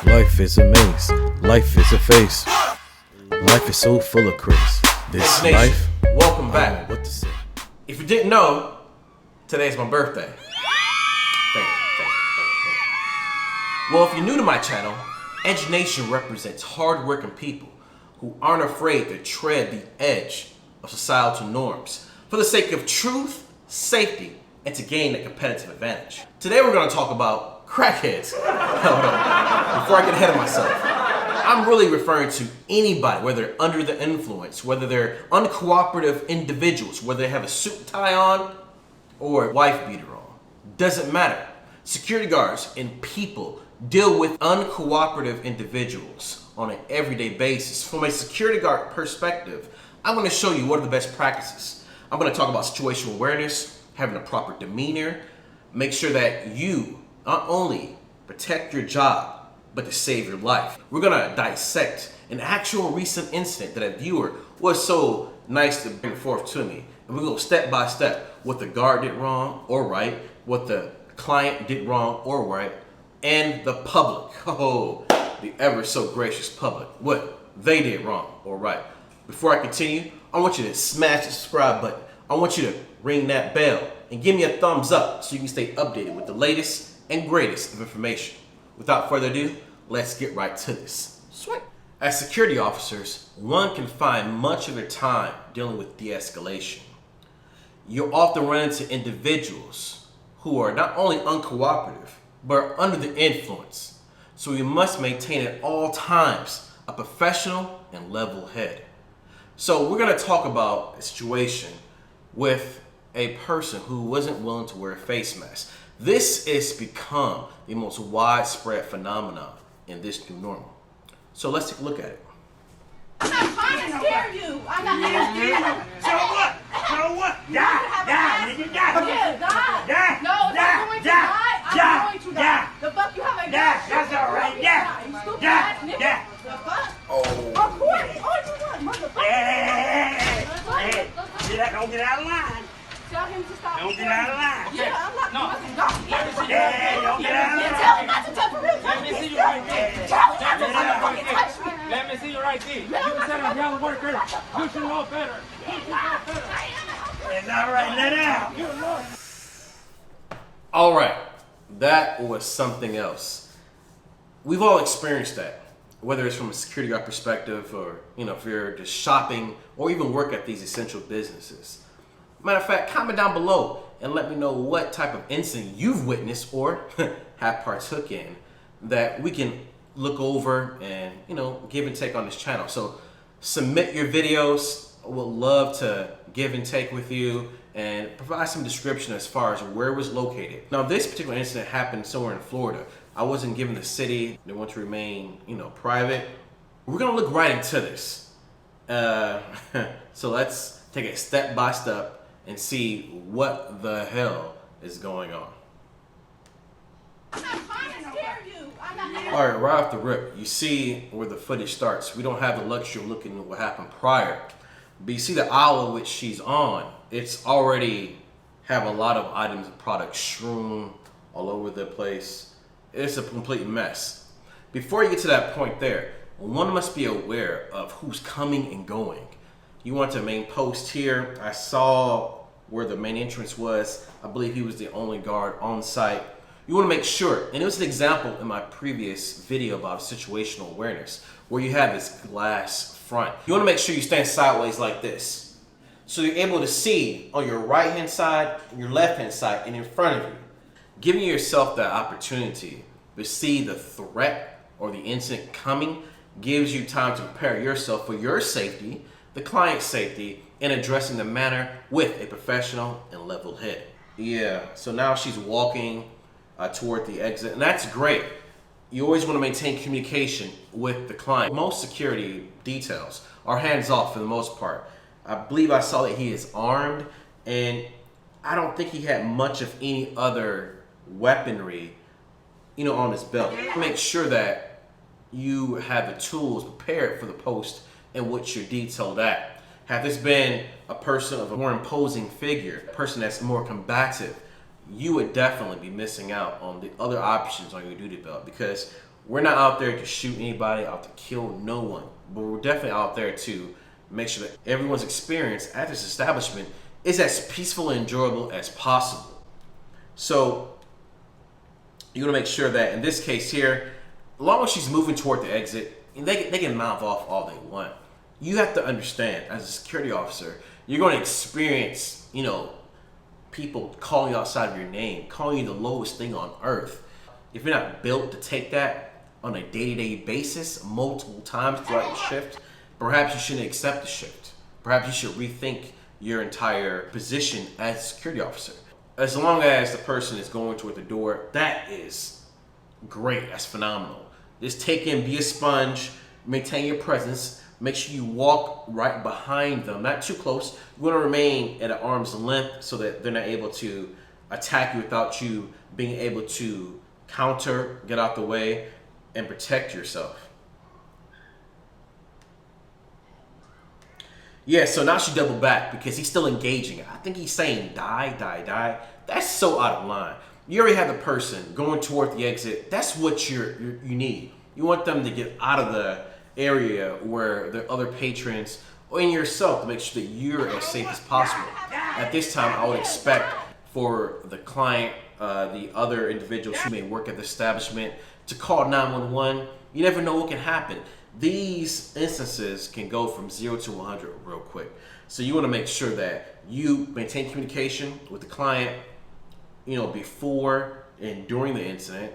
Life is a maze, life is a face. Life is so full of craze. This life, welcome back. What to say? If you didn't know, today's my birthday. Thank you. Well, if you're new to my channel, Edge Nation represents hard-working people who aren't afraid to tread the edge of societal norms for the sake of truth, safety, and to gain a competitive advantage. Today we're going to talk about crackheads. Hold on. Before I get ahead of myself, I'm really referring to anybody, whether they're under the influence, whether they're uncooperative individuals, whether they have a suit and tie on or a wife beater on. Doesn't matter. Security guards and people deal with uncooperative individuals on an everyday basis. From a security guard perspective, I'm going to show you what are the best practices. I'm going to talk about situational awareness, having a proper demeanor, make sure that you not only protect your job, but to save your life. We're going to dissect an actual recent incident that a viewer was so nice to bring forth to me. And we'll go step by step what the guard did wrong or right, what the client did wrong or right, and the public, the ever so gracious public, what they did wrong or right. Before I continue, I want you to smash the subscribe button. I want you to ring that bell and give me a thumbs up so you can stay updated with the latest and greatest of information. Without further ado, let's get right to this. Sweet. As security officers, one can find much of their time dealing with de-escalation. You'll often run into individuals who are not only uncooperative, but are under the influence. So you must maintain at all times a professional and level head. So we're going to talk about a situation with a person who wasn't willing to wear a face mask. This has become the most widespread phenomenon in this new normal. So let's take a look at it. I'm not trying to scare you. I'm not trying to scare you. So what? So what? Die, nigga, die. Yeah, die. Die. No, if I'm going to die, I'm going to die. The fuck you have a gun? That's all right. Die. You stupid ass nigga. The fuck? Of course. All you want, motherfucker. Hey, don't get out of line. Tell him to stop. Don't get out of line. Yeah, I'm not fucking dog. Hey, don't get out of line. Tell him not to touch me. Let me see you right there. Tell him not to fucking touch me. Let me see you right there. You said a young worker. You should know better. You should know better. It's all right. Let out. You know. All right, that was something else. We've all experienced that, whether it's from a security guard perspective or, if you're just shopping or even work at these essential businesses. Matter of fact, comment down below and let me know what type of incident you've witnessed or have partook in that we can look over and, give and take on this channel. So submit your videos. I would love to give and take with you and provide some description as far as where it was located. Now, this particular incident happened somewhere in Florida. I wasn't given the city. They want to remain, private. We're going to look right into this. So let's take it step by step and see what the hell is going on. I'm not trying to scare you. I'm not. All right, right off the rip, you see where the footage starts. We don't have the luxury of looking at what happened prior. But you see the aisle in which she's on. It's already have a lot of items and products strewn all over the place. It's a complete mess. Before you get to that point there, one must be aware of who's coming and going. You want to main post here. I saw where the main entrance was. I believe he was the only guard on site. You want to make sure, and it was an example in my previous video about situational awareness, where you have this glass front. You want to make sure you stand sideways like this. So you're able to see on your right hand side, your left hand side, and in front of you. Giving yourself that opportunity to see the threat or the incident coming gives you time to prepare yourself for your safety, the client's safety, and addressing the matter with a professional and level head. Yeah, so now she's walking toward the exit, and that's great. You always want to maintain communication with the client. Most security details are hands off for the most part. I believe I saw that he is armed, and I don't think he had much of any other weaponry, on his belt. Make sure that you have the tools prepared for the post in which you're detailed at. Had this been a person of a more imposing figure, a person that's more combative, you would definitely be missing out on the other options on your duty belt, because We're not out there to shoot anybody, out to kill no one, but we're definitely out there to make sure that everyone's experience at this establishment is as peaceful and enjoyable as possible. So you want to make sure that in this case here, as long as she's moving toward the exit, they can mouth off all they want. You have to understand, as a security officer, you're going to experience, people calling you outside of your name, calling you the lowest thing on earth. If you're not built to take that on a day-to-day basis, multiple times throughout your shift, perhaps you shouldn't accept the shift. Perhaps you should rethink your entire position as a security officer. As long as the person is going toward the door, that is great, that's phenomenal. Just take in, be a sponge, maintain your presence, make sure you walk right behind them, not too close. You want to remain at an arm's length so that they're not able to attack you without you being able to counter, get out the way, and protect yourself. Yeah, so now she doubled back because he's still engaging. I think he's saying die, die, die. That's so out of line. You already have the person going toward the exit. That's what you need. You want them to get out of the area where there are other patrons or in yourself to make sure that you're as safe as possible. At this time, I would expect for the client, the other individuals who may work at the establishment to call 911. You never know what can happen. These instances can go from 0 to 100 real quick. So you want to make sure that you maintain communication with the client, before and during the incident,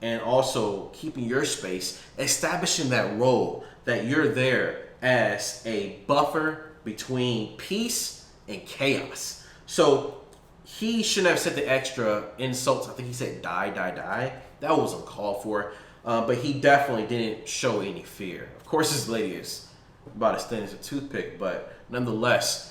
and also keeping your space, establishing that role that you're there as a buffer between peace and chaos. So he shouldn't have said the extra insults. I think he said die, die, die. That was uncalled for. But he definitely didn't show any fear. Of course, this lady is about as thin as a toothpick, but nonetheless,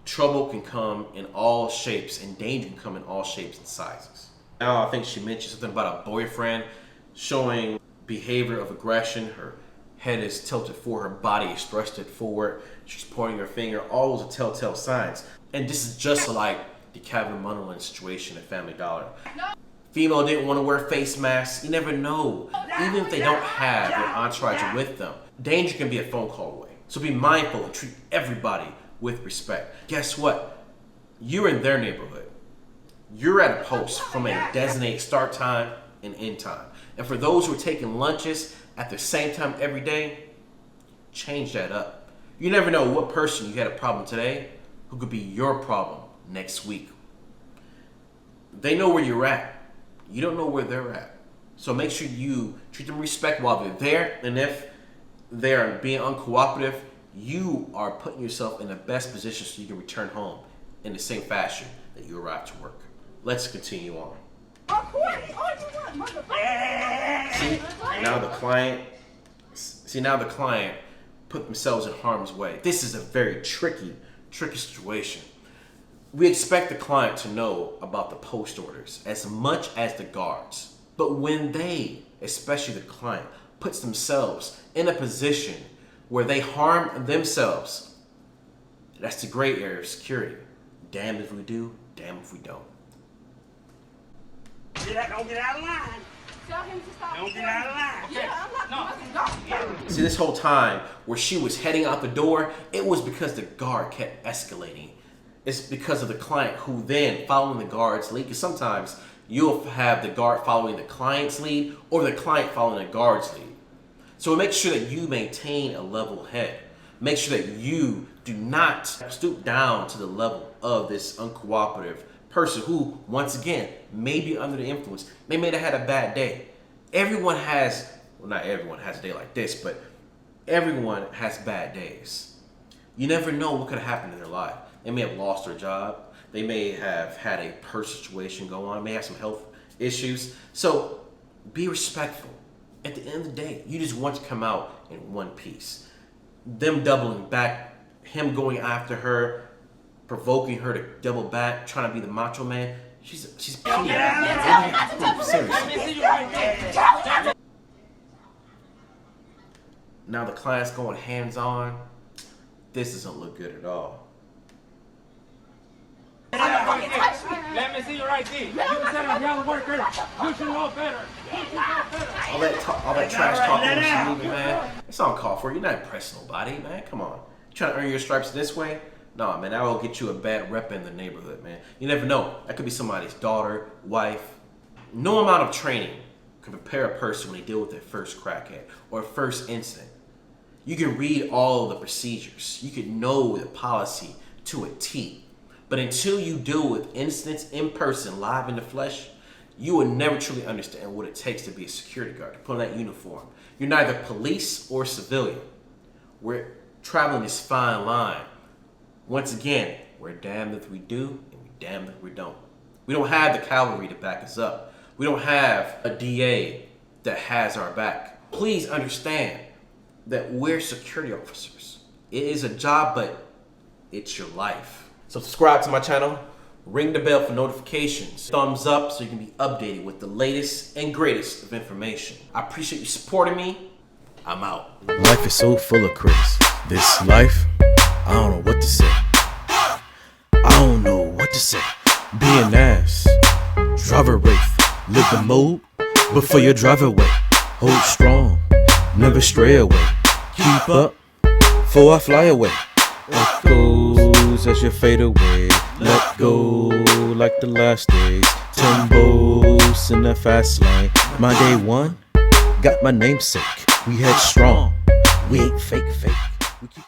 trouble can come in all shapes and danger can come in all shapes and sizes. Now, I think she mentioned something about a boyfriend showing behavior of aggression. Her head is tilted forward, her body is thrusted forward. She's pointing her finger. All those are telltale signs. And this is just like the Kevin Munderland situation at Family Dollar. Female didn't want to wear face masks. You never know. Even if they don't have their entourage with them, danger can be a phone call away. So be mindful and treat everybody with respect. Guess what? You're in their neighborhood. You're at a post from a designated start time and end time. And for those who are taking lunches at the same time every day, change that up. You never know what person you had a problem today who could be your problem next week. They know where you're at. You don't know where they're at. So make sure you treat them with respect while they're there. And if they're being uncooperative, you are putting yourself in the best position so you can return home in the same fashion that you arrived to work. Let's continue on. See, now the client put themselves in harm's way. This is a very tricky situation. We expect the client to know about the post orders as much as the guards. But when they, especially the client, puts themselves in a position where they harm themselves, that's the gray area of security. Damn if we do, damn if we don't. Don't get out of line. Tell him to stop. Don't get out of line. Yeah, I'm not. See, this whole time where she was heading out the door, it was because the guard kept escalating. It's because of the client who then following the guard's lead. Because sometimes you'll have the guard following the client's lead or the client following the guard's lead. So make sure that you maintain a level head. Make sure that you do not stoop down to the level of this uncooperative person who, once again, may be under the influence. They may have had a bad day. Everyone has, well, not everyone has a day like this, but everyone has bad days. You never know what could have happened in their life. They may have lost their job. They may have had a personal situation go on. May have some health issues. So be respectful. At the end of the day, you just want to come out in one piece. Them doubling back, him going after her, provoking her to double back, trying to be the macho man. She's petty. Seriously. Now the client's going hands-on. This doesn't look good at all. Touch me. Let me see your ID. You said a yellow worker. You should know better. You should know better. All that trash talking when she's leaving, man. It's uncalled for. You're not impressing nobody, man. Come on. You trying to earn your stripes this way? Nah, man, that will get you a bad rep in the neighborhood, man. You never know. That could be somebody's daughter, wife. No amount of training can prepare a person when they deal with their first crackhead or first incident. You can read all of the procedures. You can know the policy to a T. But until you deal with incidents in person, live in the flesh, you will never truly understand what it takes to be a security guard, to put on that uniform. You're neither police or civilian. We're traveling this fine line. Once again, we're damned if we do, and we're damned if we don't. We don't have the cavalry to back us up. We don't have a DA that has our back. Please understand that we're security officers. It is a job, but it's your life. So subscribe to my channel, ring the bell for notifications, thumbs up so you can be updated with the latest and greatest of information. I appreciate you supporting me. I'm out. Life is so full of crazy. This life, I don't know what to say. I don't know what to say. Be an ass, drive a wraith, live the mode before you drive away. Hold strong, never stray away. Keep up, before I fly away. Echoes as you fade away. Let go like the last days. 10 bows in the fast lane. My day one, got my namesake. We head strong, we ain't fake.